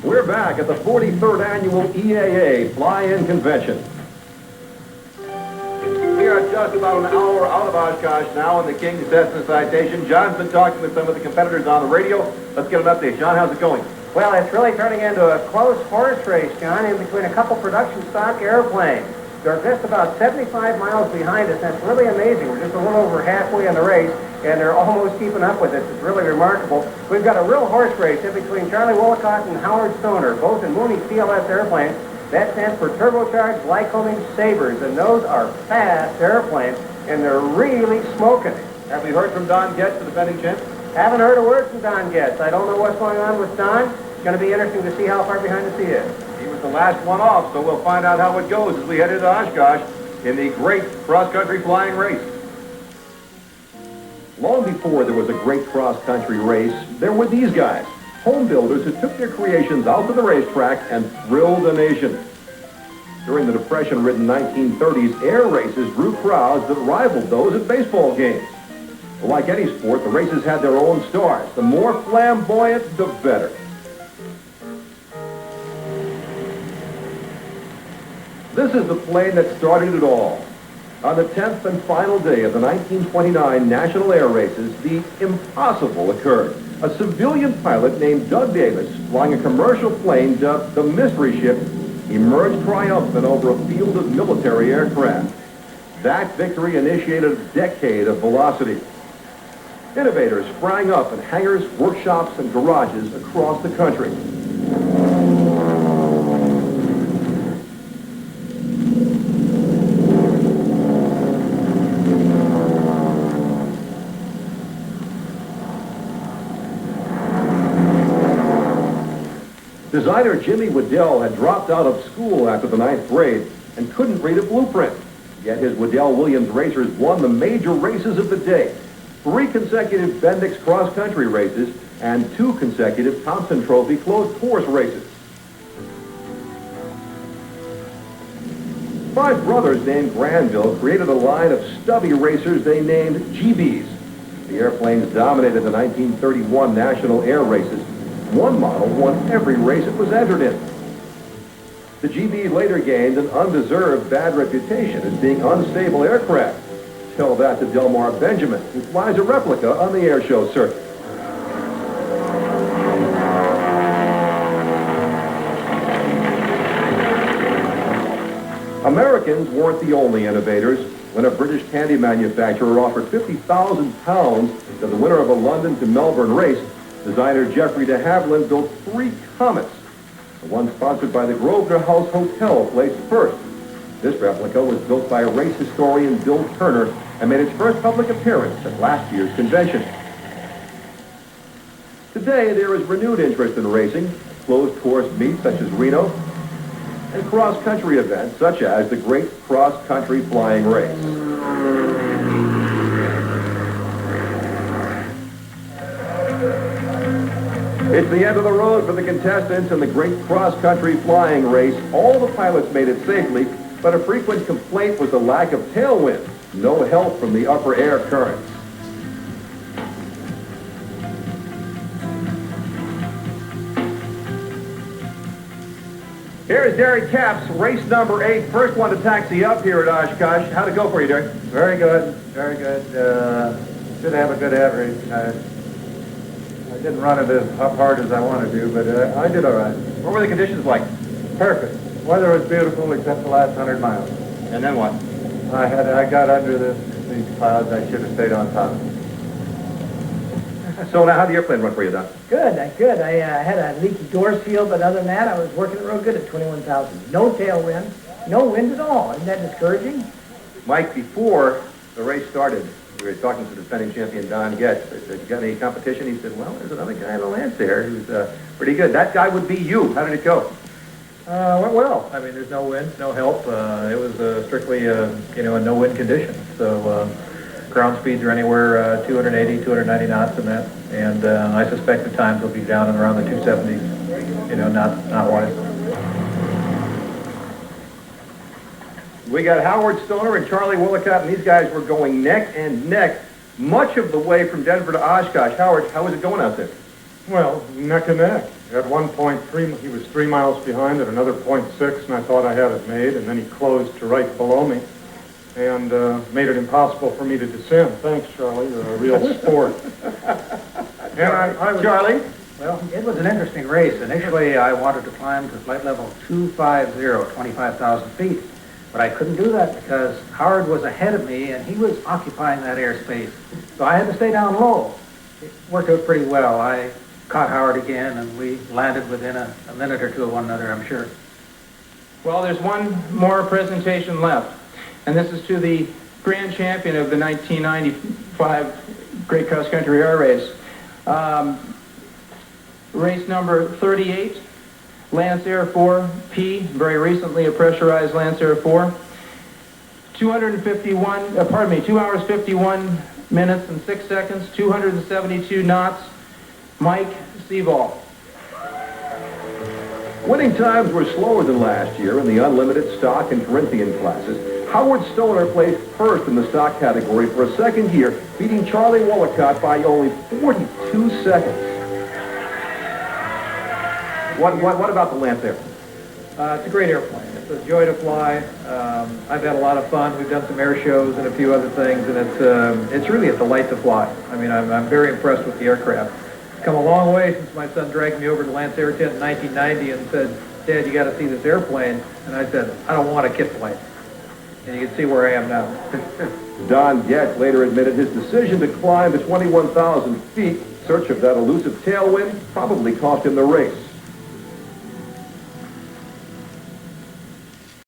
We're back at the 43rd Annual EAA Fly-In Convention. We are just about an hour out of Oshkosh now in the King's Cessna Citation. John's been talking with some of the competitors on the radio. Let's get an update. John, how's it going? Well, it's really turning into a close horse race, John, in between a couple production stock airplanes. They're just about 75 miles behind us. That's really amazing. We're just a little over halfway in the race, and they're almost keeping up with us. It's really remarkable. We've got a real horse race in between Charlie Wollicott and Howard Stoner, both in Mooney CLS airplanes. That stands for turbocharged Lycoming Sabres, and those are fast airplanes, and they're really smoking it. Have we heard from Don Getz, the defending champ? Haven't heard a word from Don Getz. I don't know what's going on with Don. It's going to be interesting to see how far behind us he is. He was the last one off, so we'll find out how it goes as we head into Oshkosh in the great cross-country flying race. Long before there was a great cross-country race, there were these guys, home builders who took their creations out to the racetrack and thrilled the nation. During the Depression-ridden 1930s, air races drew crowds that rivaled those at baseball games. Like any sport, the races had their own stars. The more flamboyant, the better. This is the plane that started it all. On the 10th and final day of the 1929 National Air Races, the impossible occurred. A civilian pilot named Doug Davis, flying a commercial plane dubbed the Mystery Ship, emerged triumphant over a field of military aircraft. That victory initiated a decade of velocity. Innovators sprang up in hangars, workshops, and garages across the country. Designer Jimmy Waddell had dropped out of school after the 9th grade and couldn't read a blueprint. Yet his Waddell-Williams racers won the major races of the day. 3 consecutive Bendix cross-country races and 2 consecutive Thompson Trophy closed course races. 5 brothers named Granville created a line of stubby racers they named GBs. The airplanes dominated the 1931 National Air Races. One model won every race it was entered in. The GB later gained an undeserved bad reputation as being unstable aircraft. Tell that to Delmar Benjamin, who flies a replica on the airshow circuit. Americans weren't the only innovators. When a British candy manufacturer offered 50,000 pounds to the winner of a London to Melbourne race, designer Jeffrey de Havilland built 3 Comets. The one sponsored by the Grosvenor House Hotel placed first. This replica was built by a race historian, Bill Turner, and made its first public appearance at last year's convention. Today, there is renewed interest in racing, closed course meets such as Reno, and cross-country events such as the Great Cross-Country Flying Race. It's the end of the road for the contestants in the Great Cross-Country Flying Race. All the pilots made it safely, but a frequent complaint was the lack of tailwind. No help from the upper air currents. Here's Derek Capps, race number 8, first one to taxi up here at Oshkosh. How'd it go for you, Derek? Very good, very good. Should have a good average. I didn't run it as hard as I wanted to, but I did all right. What were the conditions like? Perfect. Weather was beautiful except the last 100 miles. And then what? I got under these clouds. I should have stayed on top. So now, how did the airplane run for you, Don? Good. I had a leaky door seal, but other than that, I was working it real good at 21,000. No tailwind, no wind at all. Isn't that discouraging? Mike, before the race started, we were talking to the defending champion, Don Getz. I said, you got any competition? He said, well, there's another guy in the Lance there who's pretty good. That guy would be you. How did it go? Went well. I mean, there's no wind, no help. It was strictly, a no-wind condition. So ground speeds are anywhere 280, 290 knots in that. And I suspect the times will be down and around the 270s, not wide. We got Howard Stoner and Charlie Wollicott, and these guys were going neck and neck much of the way from Denver to Oshkosh. Howard, how was it going out there? Well, neck and neck. At 1.3, he was 3 miles behind at another 0.6, and I thought I had it made, and then he closed to right below me and made it impossible for me to descend. Thanks, Charlie. You're a real sport. And I was, Charlie? Well, it was an interesting race. Initially, I wanted to climb to flight level 250, 25,000 feet. But I couldn't do that because Howard was ahead of me and he was occupying that airspace. So I had to stay down low. It worked out pretty well. I caught Howard again and we landed within a minute or two of one another, I'm sure. Well, there's one more presentation left, and this is to the grand champion of the 1995 Great Cross Country Air Race. Race number 38, Lance Air 4P, very recently a pressurized Lance Air 4. 2 hours 51 minutes and 6 seconds, 272 knots. Mike Seaball. Winning times were slower than last year in the unlimited stock and Corinthian classes. Howard Stoner placed first in the stock category for a second year, beating Charlie Wollicott by only 42 seconds. What about the Lance Air? It's a great airplane. It's a joy to fly. I've had a lot of fun. We've done some air shows and a few other things, and it's really a delight to fly. I mean, I'm very impressed with the aircraft. It's come a long way since my son dragged me over to Lance Air Tent in 1990 and said, "Dad, you got to see this airplane." And I said, "I don't want a kit plane." And you can see where I am now. Don Getch later admitted his decision to climb to 21,000 feet in search of that elusive tailwind probably cost him the race.